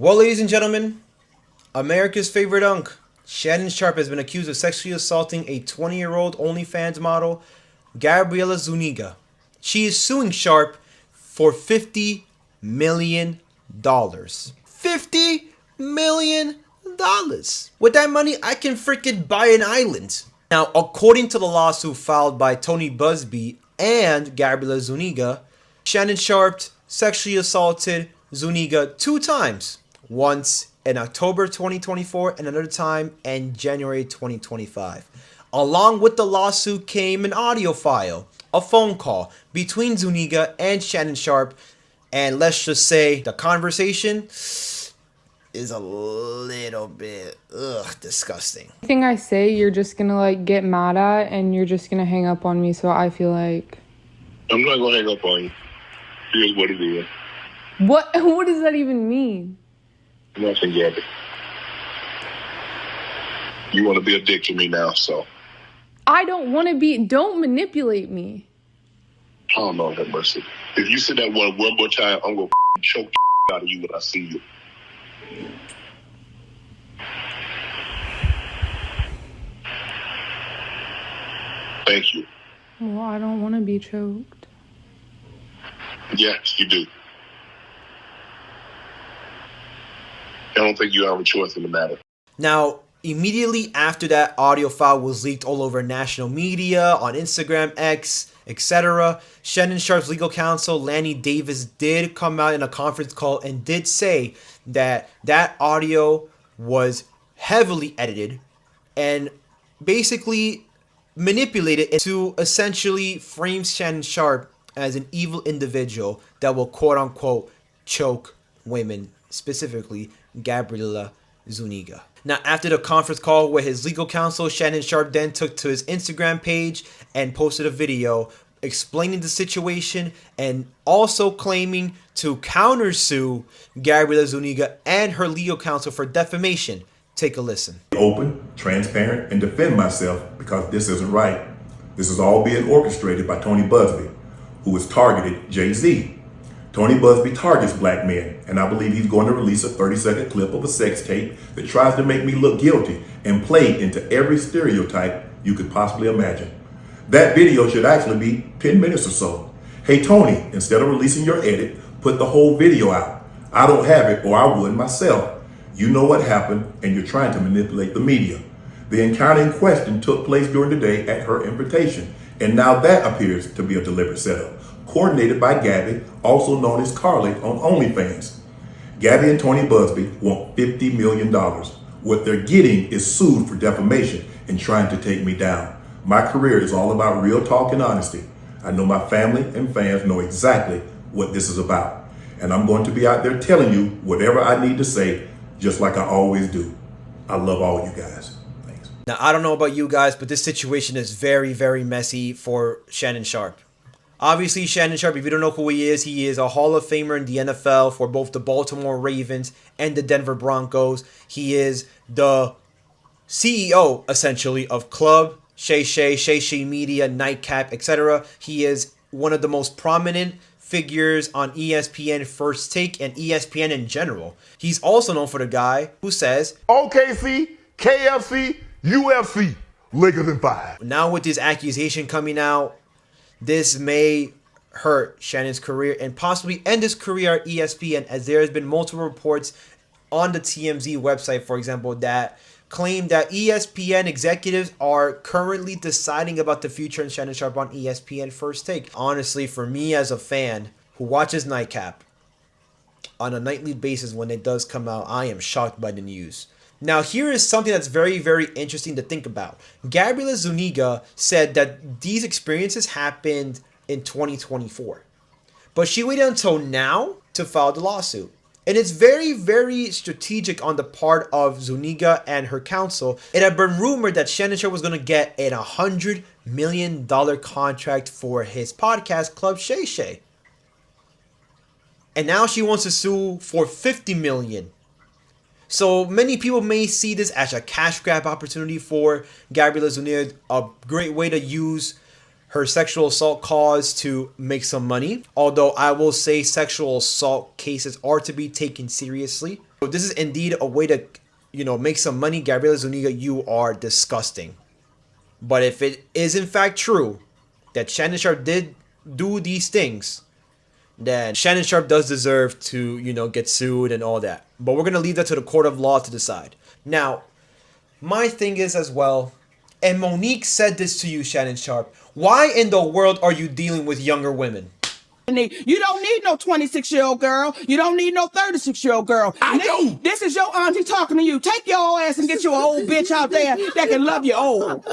Well, ladies and gentlemen, America's favorite unk, Shannon Sharpe, has been accused of sexually assaulting a 20-year-old OnlyFans model, Gabriela Zuniga. She is suing Sharpe for $50 million. $50 million. With that money, I can freaking buy an island. Now, according to the lawsuit filed by Tony Busby and Gabriela Zuniga, Shannon Sharpe sexually assaulted Zuniga 2 times. Once in October 2024 and another time in January 2025. Along with the lawsuit came an audio file, a phone call between Zuniga and Shannon Sharpe, and let's just say the conversation is a little bit disgusting. Anything I say, you're just gonna get mad at, and you're just gonna hang up on me. So I feel like I'm not gonna hang up on you. Here's what it is. What does that even mean? Nothing, Gabby. You want to be a dick to me now, so. I don't want to be. Don't manipulate me. Oh, Lord have mercy. If you say that one more time, I'm going to choke the out of you when I see you. Thank you. Well, I don't want to be choked. Yes, you do. I don't think you have a choice in the matter. Now, immediately after that audio file was leaked all over national media, on Instagram, X, etc., Shannon Sharpe's legal counsel, Lanny Davis, did come out in a conference call and did say that that audio was heavily edited and basically manipulated to essentially frame Shannon Sharpe as an evil individual that will quote-unquote choke women, specifically Gabriela Zuniga. Now, after the conference call with his legal counsel, Shannon Sharpe then took to his Instagram page and posted a video explaining the situation and also claiming to countersue Gabriela Zuniga and her legal counsel for defamation. Take a listen. Open, transparent, and defend myself because this isn't right. This is all being orchestrated by Tony Busby, who has targeted Jay-Z. Tony Busby targets black men, and I believe he's going to release a 30-second clip of a sex tape that tries to make me look guilty and play into every stereotype you could possibly imagine. That video should actually be 10 minutes or so. Hey Tony, instead of releasing your edit, put the whole video out. I don't have it, or I would myself. You know what happened, and you're trying to manipulate the media. The encounter in question took place during the day at her invitation, and now that appears to be a deliberate setup, coordinated by Gabby, also known as Carly, on OnlyFans. Gabby and Tony Busby want $50 million. What they're getting is sued for defamation and trying to take me down. My career is all about real talk and honesty. I know my family and fans know exactly what this is about. And I'm going to be out there telling you whatever I need to say, just like I always do. I love all you guys. Thanks. Now, I don't know about you guys, but this situation is very, very messy for Shannon Sharpe. Obviously, Shannon Sharpe, if you don't know who he is a Hall of Famer in the NFL for both the Baltimore Ravens and the Denver Broncos. He is the CEO, essentially, of Club, Shay Shay Media, Nightcap, etc. He is one of the most prominent figures on ESPN First Take and ESPN in general. He's also known for the guy who says, OKC, KFC, UFC, Lakers in 5. Now with this accusation coming out, this may hurt Shannon's career and possibly end his career at ESPN, as there has been multiple reports on the TMZ website, for example, that claim that ESPN executives are currently deciding about the future of Shannon Sharpe on ESPN First Take. Honestly, for me as a fan who watches Nightcap on a nightly basis when it does come out, I am shocked by the news. Now, here is something that's very, very interesting to think about. Gabriela Zuniga said that these experiences happened in 2024. But she waited until now to file the lawsuit. And it's very, very strategic on the part of Zuniga and her counsel. It had been rumored that Shannon Sharpe was going to get an $100 million contract for his podcast, Club Shay Shay. And now she wants to sue for $50 million. So many people may see this as a cash grab opportunity for Gabriela Zuniga, a great way to use her sexual assault cause to make some money. Although I will say sexual assault cases are to be taken seriously. So this is indeed a way to, make some money. Gabriela Zuniga, you are disgusting. But if it is in fact true that Shannon Sharpe did do these things, then Shannon Sharpe does deserve to, get sued and all that. But we're going to leave that to the court of law to decide. Now, my thing is as well, and Monique said this to you, Shannon Sharpe, why in the world are you dealing with younger women? You don't need no 26-year-old girl. You don't need no 36-year-old girl. I do. This is your auntie talking to you. Take your ass and get your old bitch out there that can love you old.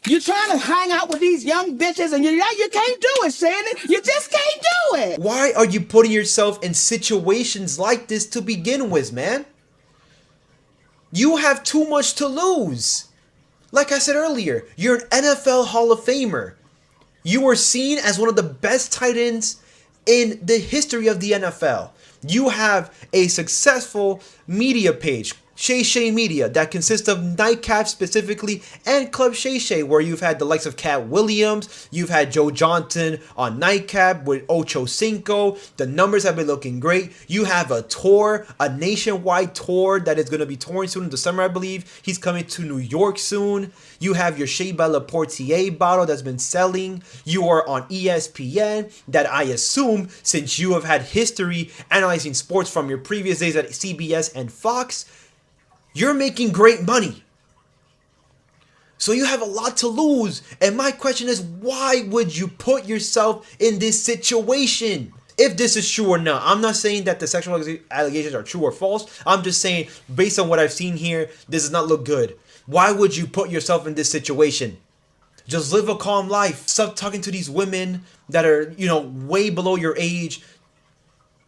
You're trying to hang out with these young bitches and you can't do it, Shannon. You just can't do it. Why are you putting yourself in situations like this to begin with, man? You have too much to lose. Like I said earlier, you're an NFL Hall of Famer. You were seen as one of the best tight ends in the history of the NFL. You have a successful media page, Shay Shay Media, that consists of Nightcap specifically and Club Shay Shay, where you've had the likes of Cat Williams, you've had Joe Johnson on Nightcap with Ocho Cinco. The numbers have been looking great. You have a tour, a nationwide tour that is going to be touring soon in the summer, I believe. He's coming to New York soon. You have your Shea Bella Portier bottle that's been selling. You are on ESPN, that I assume, since you have had history analyzing sports from your previous days at CBS and Fox, you're making great money. So you have a lot to lose. And my question is, why would you put yourself in this situation? If this is true or not. I'm not saying that the sexual allegations are true or false. I'm just saying, based on what I've seen here, this does not look good. Why would you put yourself in this situation? Just live a calm life. Stop talking to these women that are, way below your age.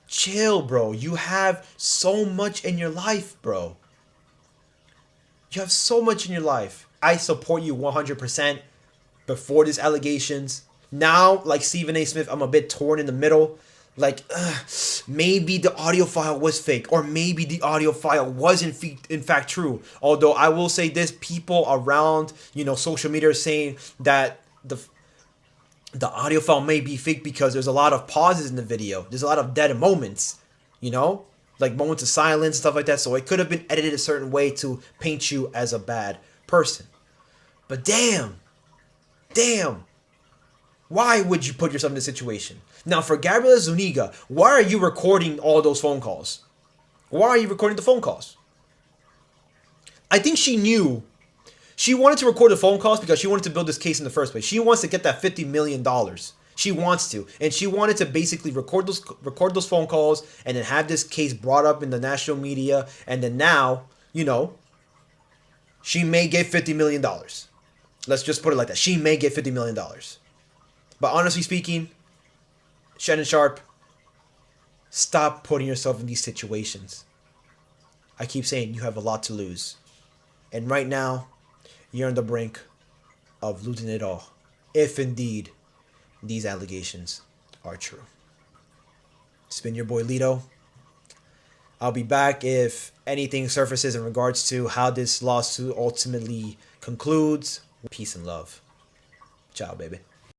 Chill, bro. You have so much in your life, bro. You have so much in your life. I support you 100% before these allegations. Now, like Stephen A. Smith, I'm a bit torn in the middle. Like, maybe the audio file was fake, or maybe the audio file was in fact true. Although I will say this, people around, social media are saying that the audio file may be fake because there's a lot of pauses in the video. There's a lot of dead moments, like moments of silence, stuff like that. So it could have been edited a certain way to paint you as a bad person. But damn, why would you put yourself in this situation? Now, for Gabriela Zuniga, why are you recording all those phone calls? Why are you recording the phone calls? I think she knew. She wanted to record the phone calls because she wanted to build this case in the first place. She wants to get that $50 million. She wants to. And she wanted to basically record those phone calls and then have this case brought up in the national media. And then now, she may get $50 million. Let's just put it like that. She may get $50 million. But honestly speaking, Shannon Sharpe, stop putting yourself in these situations. I keep saying you have a lot to lose. And right now, you're on the brink of losing it all. If indeed these allegations are true. It's been your boy Lito. I'll be back if anything surfaces in regards to how this lawsuit ultimately concludes. Peace and love. Ciao, baby.